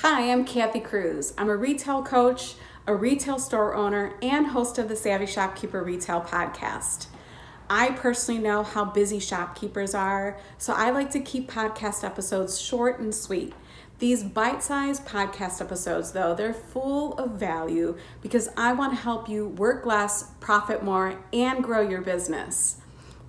Hi, I'm Kathy Cruz. I'm a retail coach, a retail store owner, and host of the Savvy Shopkeeper Retail Podcast. I personally know how busy shopkeepers are, so I like to keep podcast episodes short and sweet. These bite-sized podcast episodes, though, they're full of value because I want to help you work less, profit more, and grow your business.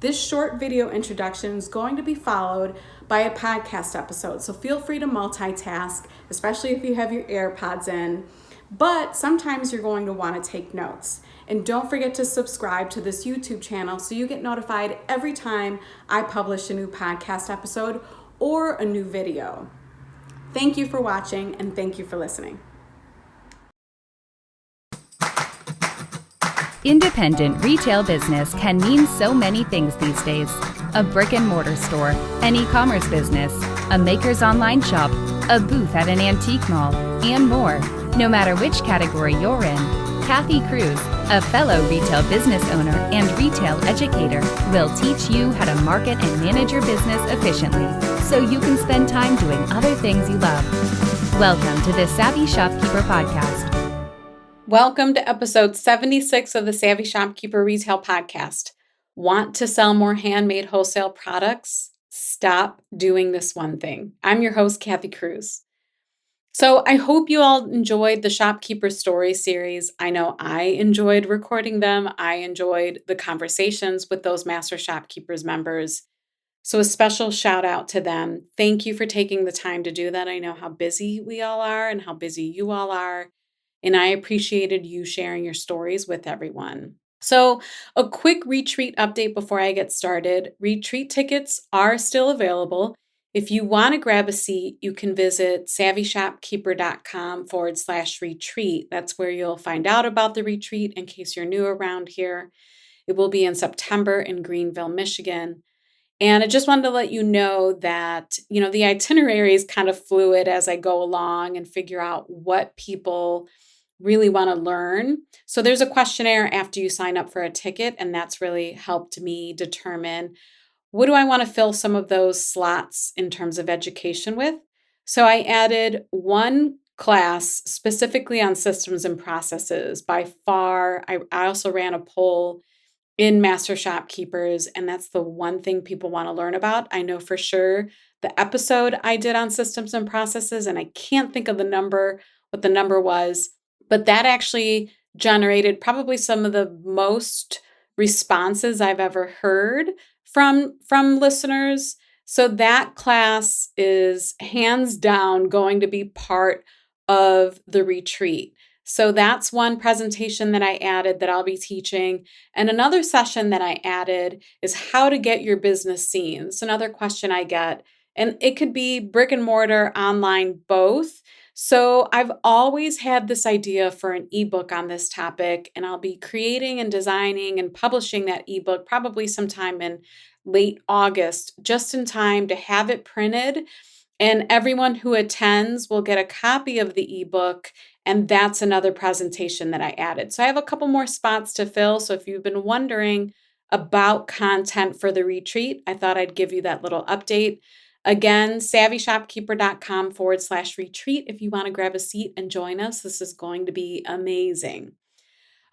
This short video introduction is going to be followed by a podcast episode, so feel free to multitask, especially if you have your AirPods in. But sometimes you're going to want to take notes. And don't forget to subscribe to this YouTube channel so you get notified every time I publish a new podcast episode or a new video. Thank you for watching and thank you for listening. Independent retail business can mean so many things these days. A brick and mortar store, an e-commerce business, a maker's online shop, a booth at an antique mall, and more. No matter which category you're in, Kathy Cruz, a fellow retail business owner and retail educator, will teach you how to market and manage your business efficiently so you can spend time doing other things you love. Welcome to the Savvy Shopkeeper Podcast. Welcome to episode 76 of the Savvy Shopkeeper Retail Podcast. Want to sell more handmade wholesale products? Stop doing this one thing. I'm your host, Kathy Cruz. So I hope you all enjoyed the Shopkeeper Story series. I know I enjoyed recording them. I enjoyed the conversations with those Master Shopkeepers members. So a special shout out to them. Thank you for taking the time to do that. I know how busy we all are and how busy you all are. And I appreciated you sharing your stories with everyone. So a quick retreat update before I get started. Retreat tickets are still available. If you want to grab a seat, you can visit savvyshopkeeper.com/retreat. That's where you'll find out about the retreat in case you're new around here. It will be in September in Greenville, Michigan. And I just wanted to let you know that, the itinerary is kind of fluid as I go along and figure out what people really want to learn. So there's a questionnaire after you sign up for a ticket, and that's really helped me determine what do I want to fill some of those slots in terms of education with. So I added one class specifically on systems and processes. By far, I also ran a poll in Master Shopkeepers, and that's the one thing people want to learn about. I know for sure the episode I did on systems and processes, and I can't think of what the number was, but that actually generated probably some of the most responses I've ever heard from listeners. So that class is hands down going to be part of the retreat. So that's one presentation that I added that I'll be teaching. And another session that I added is how to get your business seen. It's another question I get. And it could be brick and mortar, online, both. So I've always had this idea for an ebook on this topic, and I'll be creating and designing and publishing that ebook probably sometime in late August, just in time to have it printed. And everyone who attends will get a copy of the ebook. And that's another presentation that I added. So I have a couple more spots to fill. So if you've been wondering about content for the retreat, I thought I'd give you that little update. Again, savvyshopkeeper.com/retreat if you want to grab a seat and join us. This is going to be amazing.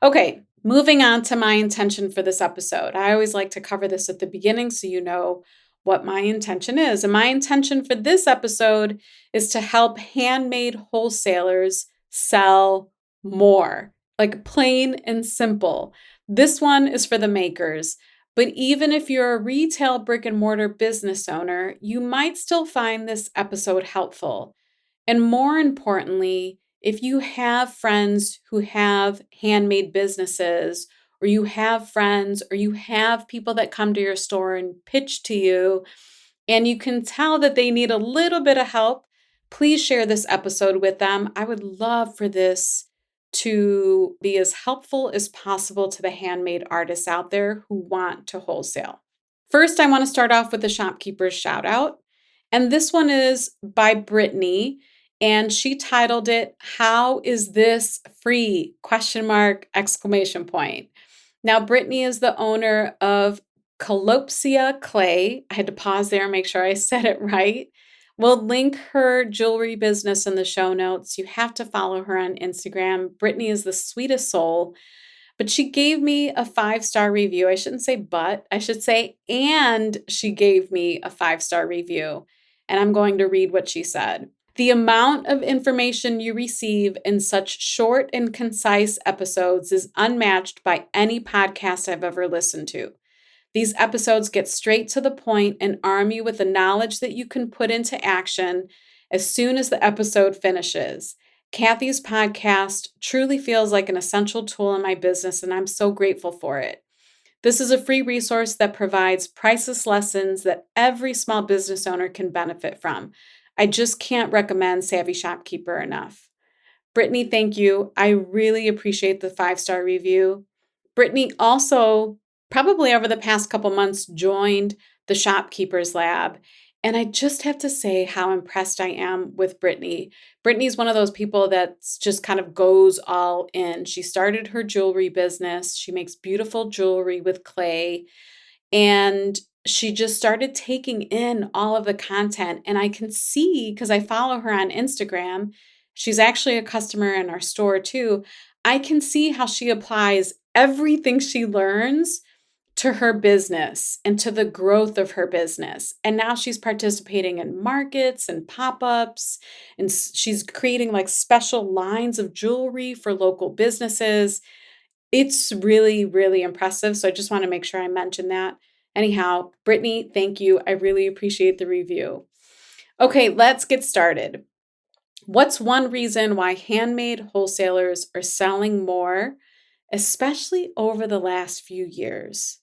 Okay, moving on to my intention for this episode. I always like to cover this at the beginning so you know what my intention is. And my intention for this episode is to help handmade wholesalers sell more, like plain and simple. This one is for the makers. But even if you're a retail brick and mortar business owner, you might still find this episode helpful. And more importantly, if you have friends who have handmade businesses, or you have friends, or you have people that come to your store and pitch to you, and you can tell that they need a little bit of help, please share this episode with them. I would love for this to be as helpful as possible to the handmade artists out there who want to wholesale. First, I want to start off with the shopkeeper's shout out. And this one is by Brittany. And she titled it, "How is this free?" ? Now, Brittany is the owner of Colopsia Clay. I had to pause there and make sure I said it right, We'll link her jewelry business in the show notes. You have to follow her on Instagram. Brittany is the sweetest soul, but she gave me a 5-star review. I shouldn't say but, I should say, and she gave me a 5-star review. And I'm going to read what she said. The amount of information you receive in such short and concise episodes is unmatched by any podcast I've ever listened to. These episodes get straight to the point and arm you with the knowledge that you can put into action as soon as the episode finishes. Kathy's podcast truly feels like an essential tool in my business, and I'm so grateful for it. This is a free resource that provides priceless lessons that every small business owner can benefit from. I just can't recommend Savvy Shopkeeper enough. Brittany, thank you. I really appreciate the 5-star review. Brittany also, probably over the past couple months, joined the Shopkeepers Lab. And I just have to say how impressed I am with Brittany. Brittany's one of those people that just kind of goes all in. She started her jewelry business. She makes beautiful jewelry with clay. And she just started taking in all of the content. And I can see, because I follow her on Instagram, she's actually a customer in our store too. I can see how she applies everything she learns to her business and to the growth of her business. And now she's participating in markets and pop-ups, and she's creating like special lines of jewelry for local businesses. It's really, really impressive. So I just want to make sure I mention that. Anyhow, Brittany, thank you. I really appreciate the review. Okay, let's get started. What's one reason why handmade wholesalers are selling more, especially over the last few years?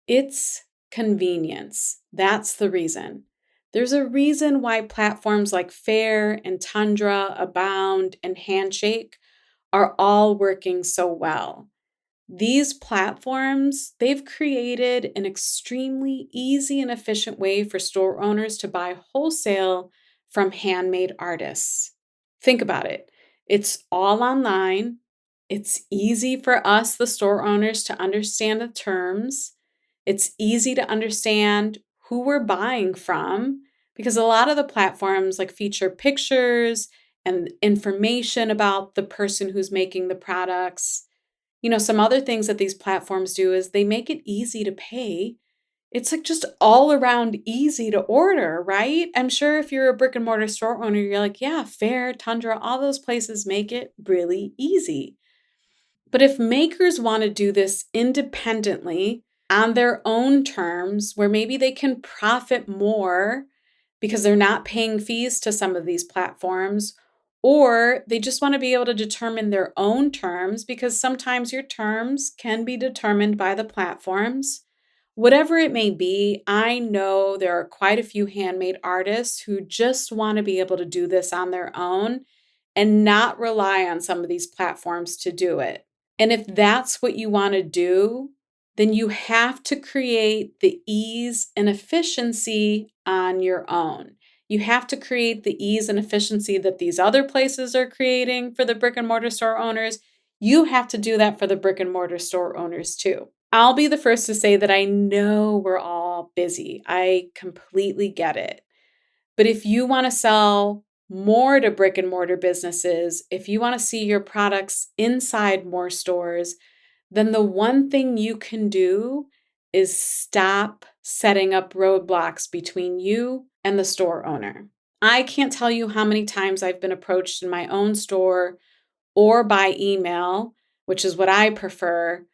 It's convenience. That's the reason. There's a reason why platforms like Faire and Tundra, Abound, and Handshake are all working so well. These platforms, they've created an extremely easy and efficient way for store owners to buy wholesale from handmade artists. Think about it. It's all online. It's easy for us, the store owners, to understand the terms. It's easy to understand who we're buying from because a lot of the platforms like feature pictures and information about the person who's making the products. Some other things that these platforms do is they make it easy to pay. It's like just all around easy to order, right? I'm sure if you're a brick and mortar store owner, you're like, yeah, Faire, Tundra, all those places make it really easy. But if makers want to do this independently on their own terms, where maybe they can profit more because they're not paying fees to some of these platforms, or they just want to be able to determine their own terms because sometimes your terms can be determined by the platforms. Whatever it may be, I know there are quite a few handmade artists who just want to be able to do this on their own and not rely on some of these platforms to do it. And if that's what you want to do, then you have to create the ease and efficiency on your own. You have to create the ease and efficiency that these other places are creating for the brick and mortar store owners. You have to do that for the brick and mortar store owners too. I'll be the first to say that I know we're all busy. I completely get it. But if you want to sell more to brick and mortar businesses, if you want to see your products inside more stores, then the one thing you can do is stop setting up roadblocks between you and the store owner. I can't tell you how many times I've been approached in my own store or by email, which is what I prefer,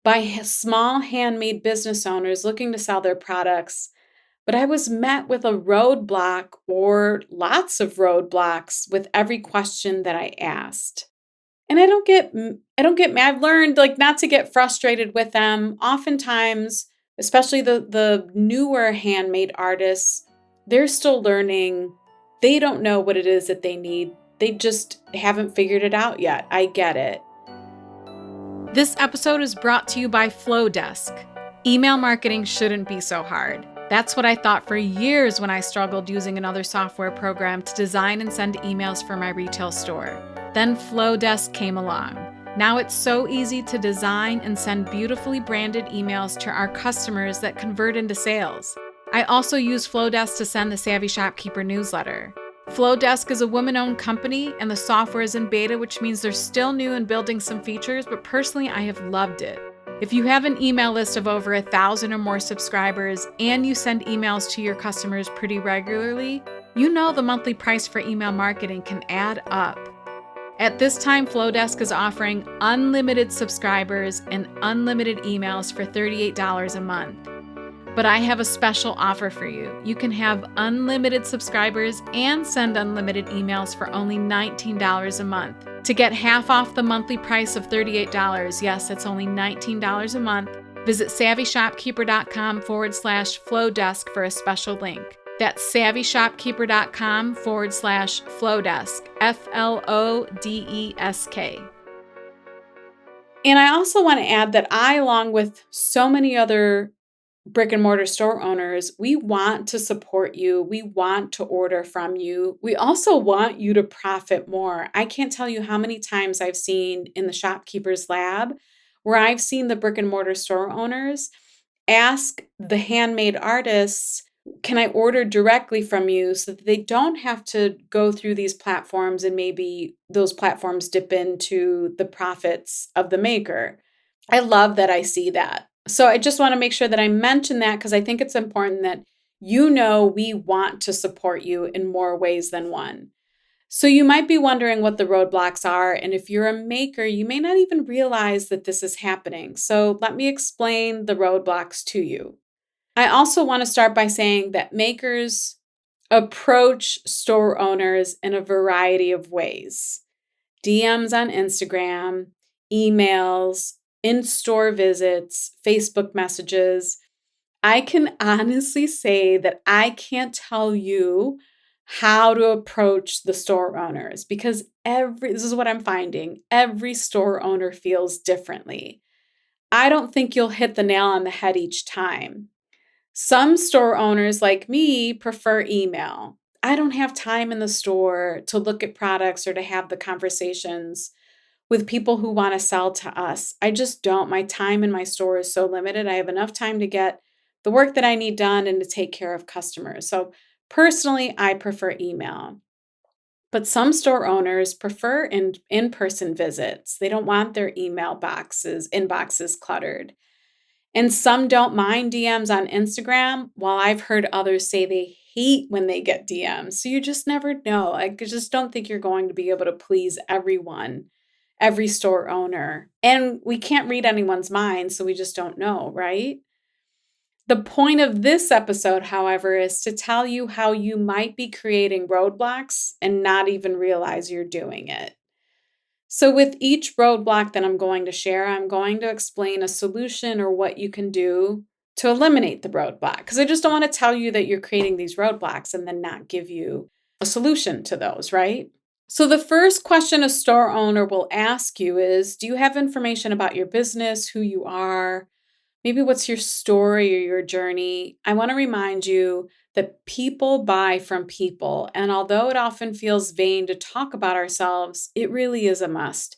by small handmade business owners looking to sell their products. But I was met with a roadblock or lots of roadblocks with every question that I asked. And I don't get mad. I've learned not to get frustrated with them. Oftentimes, especially the newer handmade artists, they're still learning. They don't know what it is that they need. They just haven't figured it out yet. I get it. This episode is brought to you by Flowdesk. Email marketing shouldn't be so hard. That's what I thought for years when I struggled using another software program to design and send emails for my retail store. Then Flowdesk came along. Now it's so easy to design and send beautifully branded emails to our customers that convert into sales. I also use Flowdesk to send the Savvy Shopkeeper newsletter. Flowdesk is a woman-owned company, and the software is in beta, which means they're still new and building some features, but personally, I have loved it. If you have an email list of over 1,000 or more subscribers, and you send emails to your customers pretty regularly, you know the monthly price for email marketing can add up. At this time, Flowdesk is offering unlimited subscribers and unlimited emails for $38 a month. But I have a special offer for you. You can have unlimited subscribers and send unlimited emails for only $19 a month. To get half off the monthly price of $38, yes, it's only $19 a month, visit savvyshopkeeper.com/flowdesk for a special link. That's savvyshopkeeper.com/flowdesk, FLODESK. And I also want to add that I, along with so many other brick and mortar store owners, we want to support you. We want to order from you. We also want you to profit more. I can't tell you how many times I've seen in the Shopkeepers Lab where I've seen the brick and mortar store owners ask the handmade artists, can I order directly from you, so that they don't have to go through these platforms and maybe those platforms dip into the profits of the maker. I love that I see that. So I just want to make sure that I mention that because I think it's important that you know we want to support you in more ways than one. So you might be wondering what the roadblocks are, and if you're a maker, you may not even realize that this is happening. So let me explain the roadblocks to you. I also want to start by saying that makers approach store owners in a variety of ways. DMs on Instagram, emails, in-store visits, Facebook messages. I can honestly say that I can't tell you how to approach the store owners because this is what I'm finding, every store owner feels differently. I don't think you'll hit the nail on the head each time. Some store owners like me prefer email. I don't have time in the store to look at products or to have the conversations with people who want to sell to us. I just don't. My time in my store is so limited. I have enough time to get the work that I need done and to take care of customers. So personally, I prefer email. But some store owners prefer in-person visits. They don't want their inboxes cluttered. And some don't mind DMs on Instagram, while I've heard others say they hate when they get DMs. So you just never know. I just don't think you're going to be able to please everyone, every store owner. And we can't read anyone's mind, so we just don't know, right? The point of this episode, however, is to tell you how you might be creating roadblocks and not even realize you're doing it. So with each roadblock that I'm going to share, I'm going to explain a solution or what you can do to eliminate the roadblock. Because I just don't want to tell you that you're creating these roadblocks and then not give you a solution to those, right? So the first question a store owner will ask you is, do you have information about your business, who you are? Maybe what's your story or your journey? I want to remind you that people buy from people. And although it often feels vain to talk about ourselves, it really is a must.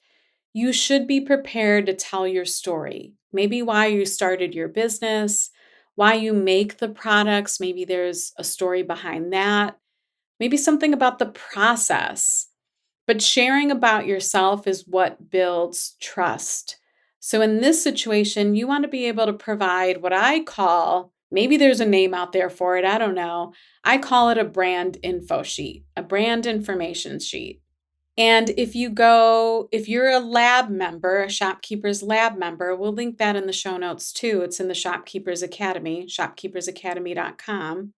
You should be prepared to tell your story. Maybe why you started your business, why you make the products. Maybe there's a story behind that. Maybe something about the process. But sharing about yourself is what builds trust. So in this situation, you want to be able to provide what I call, maybe there's a name out there for it, I don't know. I call it a brand info sheet, a brand information sheet. And if you're a lab member, a Shopkeepers Lab member, we'll link that in the show notes too. It's in the Shopkeepers Academy, shopkeepersacademy.com.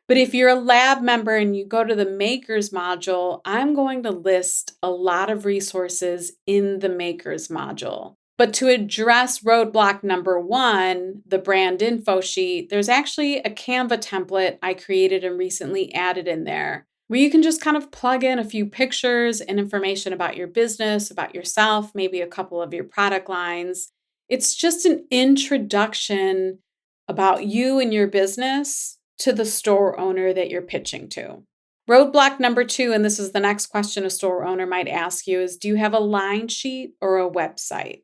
But if you're a lab member and you go to the Makers module, I'm going to list a lot of resources in the Makers module. But to address roadblock number 1, the brand info sheet, there's actually a Canva template I created and recently added in there, where you can just kind of plug in a few pictures and information about your business, about yourself, maybe a couple of your product lines. It's just an introduction about you and your business to the store owner that you're pitching to. Roadblock number 2, and this is the next question a store owner might ask you, is do you have a line sheet or a website?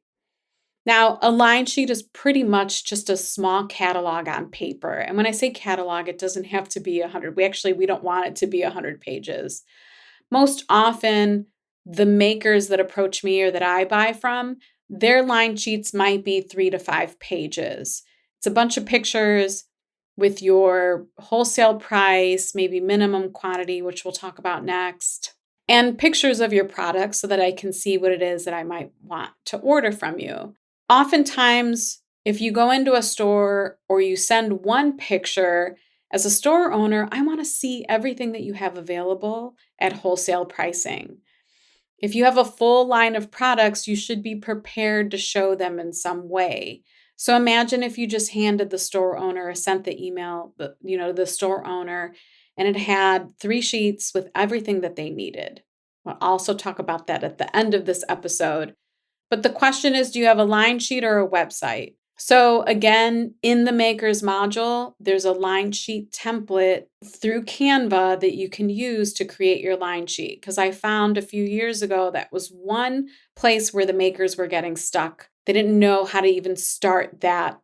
Now, a line sheet is pretty much just a small catalog on paper. And when I say catalog, it doesn't have to be 100. We don't want it to be 100 pages. Most often, the makers that approach me or that I buy from, their line sheets might be 3 to 5 pages. It's a bunch of pictures with your wholesale price, maybe minimum quantity, which we'll talk about next, and pictures of your products so that I can see what it is that I might want to order from you. Oftentimes, if you go into a store or you send one picture, as a store owner, I want to see everything that you have available at wholesale pricing. If you have a full line of products, you should be prepared to show them in some way. So imagine if you just handed the store owner or sent the email, to the store owner, and it had 3 sheets with everything that they needed. We'll also talk about that at the end of this episode. But the question is, do you have a line sheet or a website? So again, in the Makers module, there's a line sheet template through Canva that you can use to create your line sheet. Because I found a few years ago that was one place where the makers were getting stuck. They didn't know how to even start that.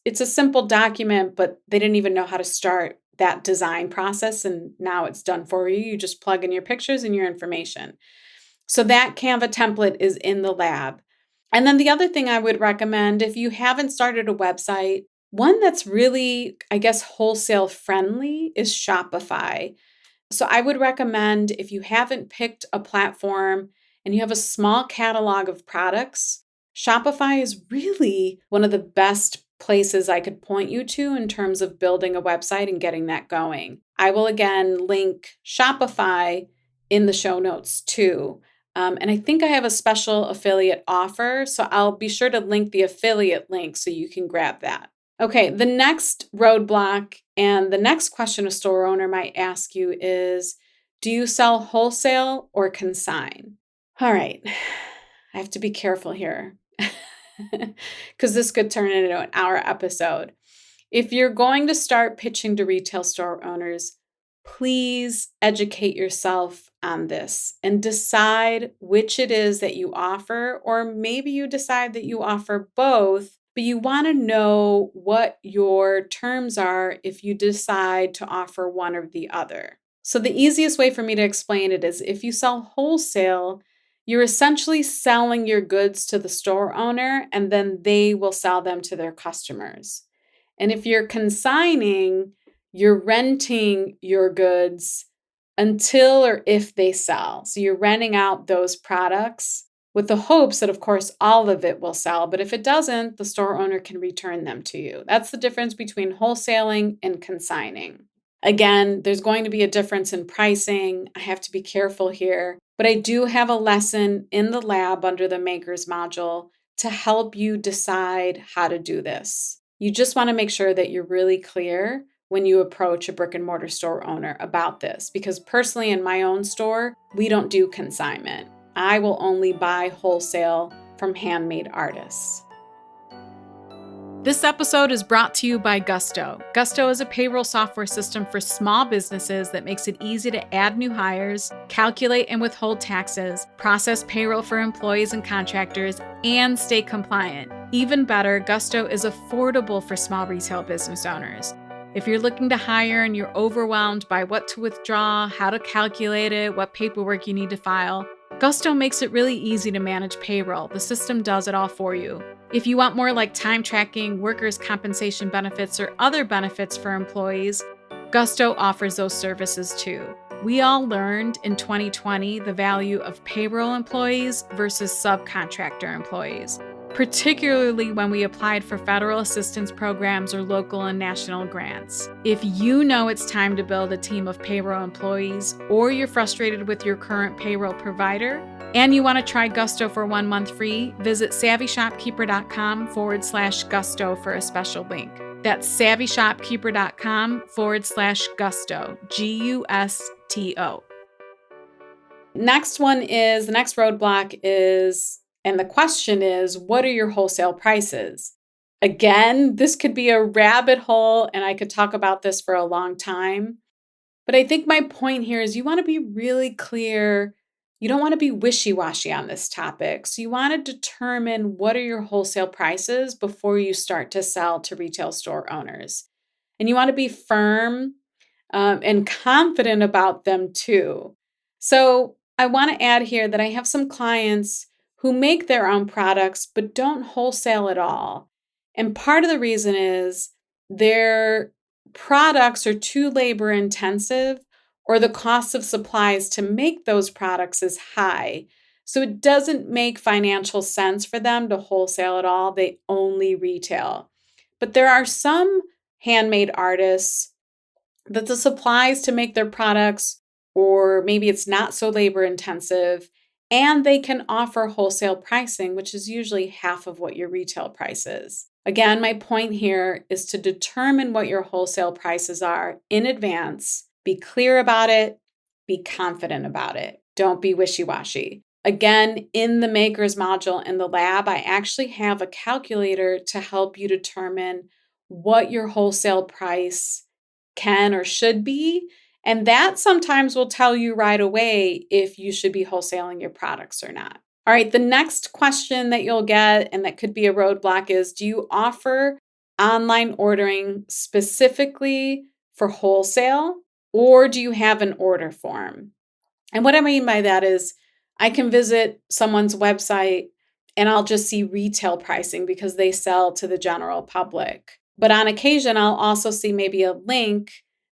It's a simple document, but they didn't even know how to start that design process. And now it's done for you. You just plug in your pictures and your information. So that Canva template is in the lab. And then the other thing I would recommend, if you haven't started a website, one that's really, I guess, wholesale friendly is Shopify. So I would recommend, if you haven't picked a platform and you have a small catalog of products, Shopify is really one of the best places I could point you to in terms of building a website and getting that going. I will again link Shopify in the show notes too. And I think I have a special affiliate offer, so I'll be sure to link the affiliate link so you can grab that. Okay, the next roadblock and the next question a store owner might ask you is, do you sell wholesale or consign? All right, I have to be careful here because this could turn into an hour episode. If you're going to start pitching to retail store owners, please educate yourself on this and decide which it is that you offer, or maybe you decide that you offer both, but you want to know what your terms are if you decide to offer one or the other. So the easiest way for me to explain it is, if you sell wholesale, you're essentially selling your goods to the store owner and then they will sell them to their customers. And if you're consigning, you're renting your goods until or if they sell. So you're renting out those products with the hopes that, of course, all of it will sell. But if it doesn't, the store owner can return them to you. That's the difference between wholesaling and consigning. Again, there's going to be a difference in pricing. I have to be careful here. But I do have a lesson in the lab under the Makers module to help you decide how to do this. You just want to make sure that you're really clear when you approach a brick and mortar store owner about this, because personally in my own store, we don't do consignment. I will only buy wholesale from handmade artists. This episode is brought to you by Gusto. Gusto is a payroll software system for small businesses that makes it easy to add new hires, calculate and withhold taxes, process payroll for employees and contractors, and stay compliant. Even better, Gusto is affordable for small retail business owners. If you're looking to hire and you're overwhelmed by what to withdraw, how to calculate it, what paperwork you need to file, Gusto makes it really easy to manage payroll. The system does it all for you. If you want more like time tracking, workers' compensation benefits, or other benefits for employees, Gusto offers those services too. We all learned in 2020 the value of payroll employees versus subcontractor employees, particularly when we applied for federal assistance programs or local and national grants. If you know it's time to build a team of payroll employees, or you're frustrated with your current payroll provider, and you want to try Gusto for 1 month free, visit savvyshopkeeper.com/Gusto for a special link. That's savvyshopkeeper.com/Gusto, Gusto. The next roadblock is, and the question is, what are your wholesale prices? Again, this could be a rabbit hole, and I could talk about this for a long time. But I think my point here is you want to be really clear you don't want to be wishy-washy on this topic. So you want to determine what are your wholesale prices before you start to sell to retail store owners. And you want to be firm and confident about them too. So I want to add here that I have some clients who make their own products but don't wholesale at all. And part of the reason is their products are too labor intensive or the cost of supplies to make those products is high. So it doesn't make financial sense for them to wholesale at all. They only retail. But there are some handmade artists that the supplies to make their products, or maybe it's not so labor intensive, and they can offer wholesale pricing, which is usually half of what your retail price is. Again, my point here is to determine what your wholesale prices are in advance. Be clear about it. Be confident about it. Don't be wishy-washy. Again, in the Makers module in the lab, I actually have a calculator to help you determine what your wholesale price can or should be. And that sometimes will tell you right away if you should be wholesaling your products or not. All right, the next question that you'll get, and that could be a roadblock, is do you offer online ordering specifically for wholesale, or do you have an order form? And what I mean by that is I can visit someone's website and I'll just see retail pricing because they sell to the general public. But on occasion, I'll also see maybe a link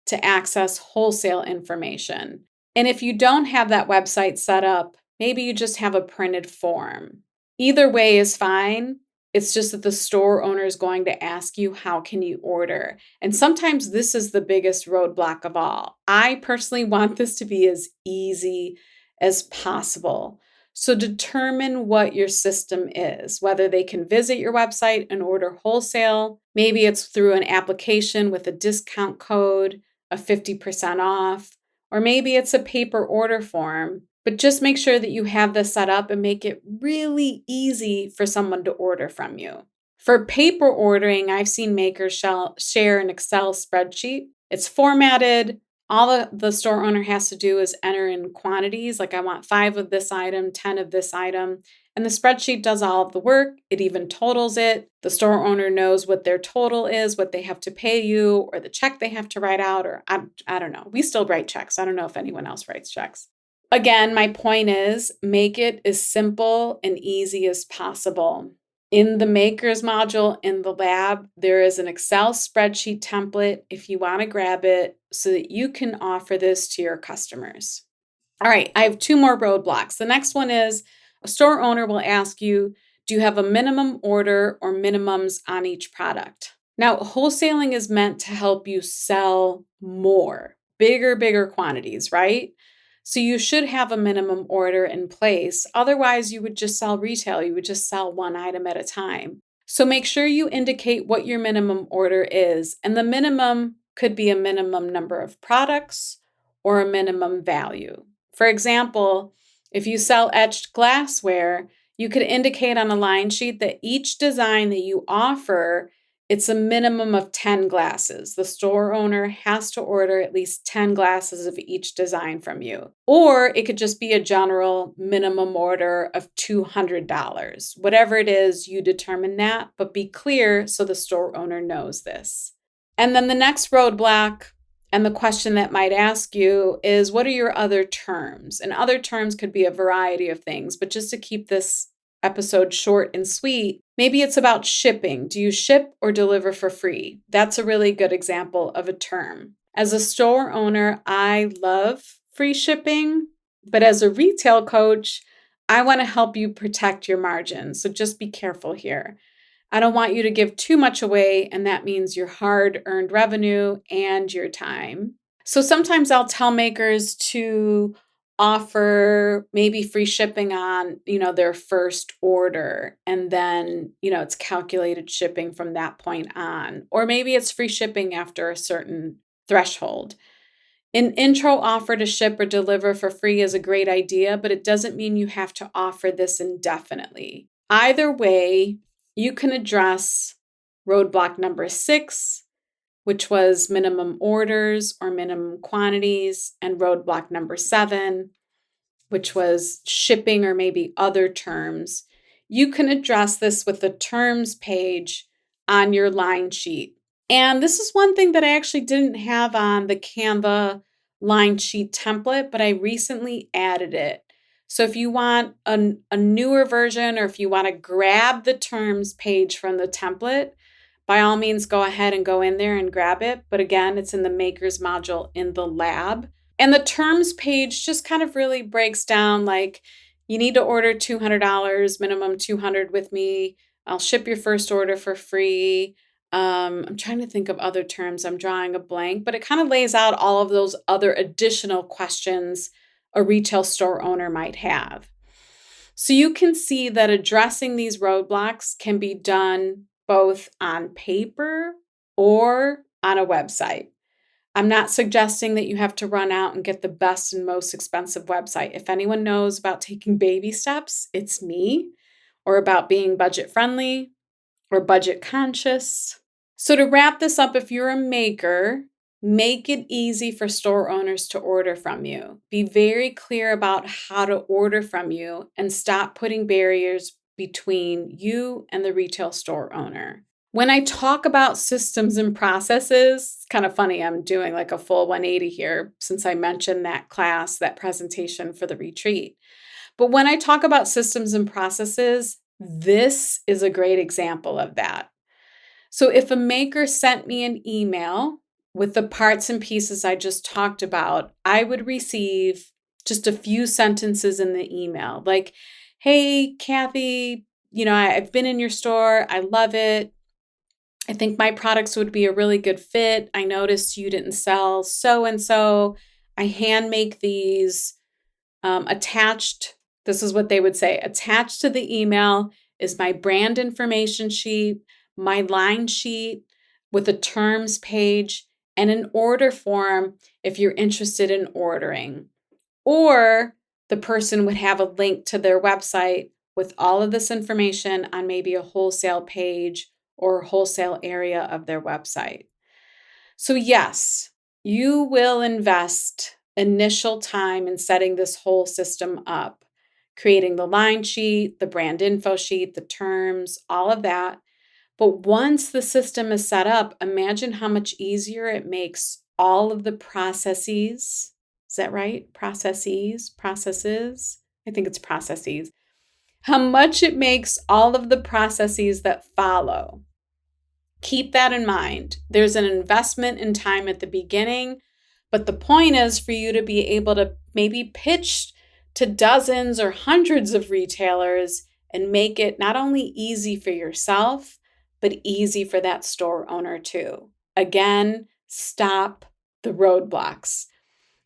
to access wholesale information. And if you don't have that website set up, maybe you just have a printed form. Either way is fine. It's just that the store owner is going to ask you, how can you order? And sometimes this is the biggest roadblock of all. I personally want this to be as easy as possible. So determine what your system is, whether they can visit your website and order wholesale. Maybe it's through an application with a discount code, a 50% off, or maybe it's a paper order form. But just make sure that you have this set up and make it really easy for someone to order from you. For paper ordering, I've seen makers share an Excel spreadsheet. It's formatted. All the store owner has to do is enter in quantities, like I want 5 of this item, 10 of this item, and the spreadsheet does all of the work. It even totals it. The store owner knows what their total is, what they have to pay you, or the check they have to write out, or I don't know. We still write checks. I don't know if anyone else writes checks. Again, my point is make it as simple and easy as possible. In the Makers module in the lab, there is an Excel spreadsheet template if you want to grab it so that you can offer this to your customers. All right, I have 2 more roadblocks. The next one is a store owner will ask you, do you have a minimum order or minimums on each product? Now, wholesaling is meant to help you sell more, bigger quantities, right? So you should have a minimum order in place. Otherwise, you would just sell retail. You would just sell one item at a time. So make sure you indicate what your minimum order is. And the minimum could be a minimum number of products or a minimum value. For example, if you sell etched glassware, you could indicate on a line sheet that each design that you offer, it's a minimum of 10 glasses. The store owner has to order at least 10 glasses of each design from you. Or it could just be a general minimum order of $200. Whatever it is, you determine that, but be clear so the store owner knows this. And then the next roadblock and the question that might ask you is, what are your other terms? And other terms could be a variety of things, but just to keep this episode short and sweet, maybe it's about shipping. Do you ship or deliver for free? That's a really good example of a term. As a store owner, I love free shipping, but as a retail coach, I want to help you protect your margins. So just be careful here. I don't want you to give too much away, and that means your hard-earned revenue and your time. So sometimes I'll tell makers to offer maybe free shipping on, their first order, and then, it's calculated shipping from that point on. Or maybe it's free shipping after a certain threshold. An intro offer to ship or deliver for free is a great idea, but it doesn't mean you have to offer this indefinitely. Either way, you can address roadblock number 6, which was minimum orders or minimum quantities, and roadblock number 7, which was shipping or maybe other terms, you can address this with the terms page on your line sheet. And this is one thing that I actually didn't have on the Canva line sheet template, but I recently added it. So if you want a newer version, or if you want to grab the terms page from the template, by all means, go ahead and go in there and grab it. But again, it's in the makers module in the lab. And the terms page just kind of really breaks down like, you need to order $200, minimum $200 with me. I'll ship your first order for free. I'm trying to think of other terms. I'm drawing a blank, but it kind of lays out all of those other additional questions a retail store owner might have. So you can see that addressing these roadblocks can be done both on paper or on a website. I'm not suggesting that you have to run out and get the best and most expensive website. If anyone knows about taking baby steps, it's me, or about being budget friendly or budget conscious. So to wrap this up, if you're a maker, make it easy for store owners to order from you. Be very clear about how to order from you and stop putting barriers between you and the retail store owner. When I talk about systems and processes, it's kind of funny, I'm doing like a full 180 here since I mentioned that class, that presentation for the retreat. But when I talk about systems and processes, this is a great example of that. So if a maker sent me an email with the parts and pieces I just talked about, I would receive just a few sentences in the email like, hey, Kathy, I've been in your store. I love it. I think my products would be a really good fit. I noticed you didn't sell so-and-so. I hand make these attached. This is what they would say. Attached to the email is my brand information sheet, my line sheet with a terms page, and an order form if you're interested in ordering. Or the person would have a link to their website with all of this information on maybe a wholesale page or wholesale area of their website. So yes, you will invest initial time in setting this whole system up, creating the line sheet, the brand info sheet, the terms, all of that. But once the system is set up, imagine how much easier it makes all of the processes. Is that right? Processes? I think it's processes. How much it makes all of the processes that follow. Keep that in mind. There's an investment in time at the beginning, but the point is for you to be able to maybe pitch to dozens or hundreds of retailers and make it not only easy for yourself, but easy for that store owner too. Again, stop the roadblocks.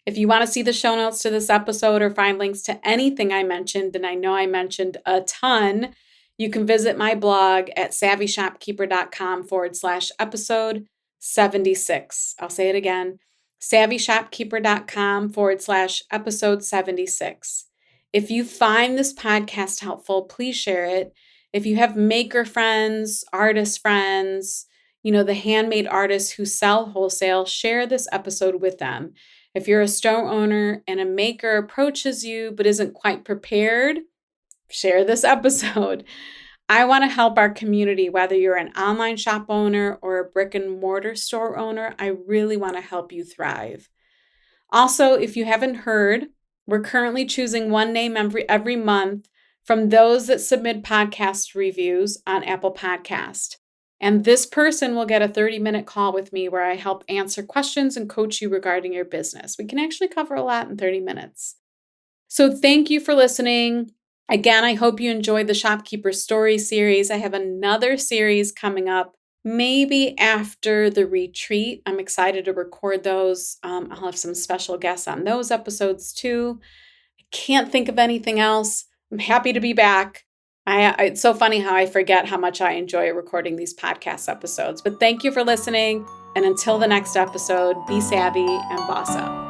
If you want to see the show notes to this episode or find links to anything I mentioned, and I know I mentioned a ton, you can visit my blog at savvyshopkeeper.com/episode 76. I'll say it again, savvyshopkeeper.com/episode 76. If you find this podcast helpful, please share it. If you have maker friends, artist friends, the handmade artists who sell wholesale, share this episode with them. If you're a store owner and a maker approaches you but isn't quite prepared, share this episode. I want to help our community, whether you're an online shop owner or a brick and mortar store owner. I really want to help you thrive. Also, if you haven't heard, we're currently choosing one name every month from those that submit podcast reviews on Apple Podcast. And this person will get a 30-minute call with me where I help answer questions and coach you regarding your business. We can actually cover a lot in 30 minutes. So thank you for listening. Again, I hope you enjoyed the Shopkeeper Story series. I have another series coming up, maybe after the retreat. I'm excited to record those. I'll have some special guests on those episodes too. I can't think of anything else. I'm happy to be back. It's so funny how I forget how much I enjoy recording these podcast episodes. But thank you for listening. And until the next episode, be savvy and boss up.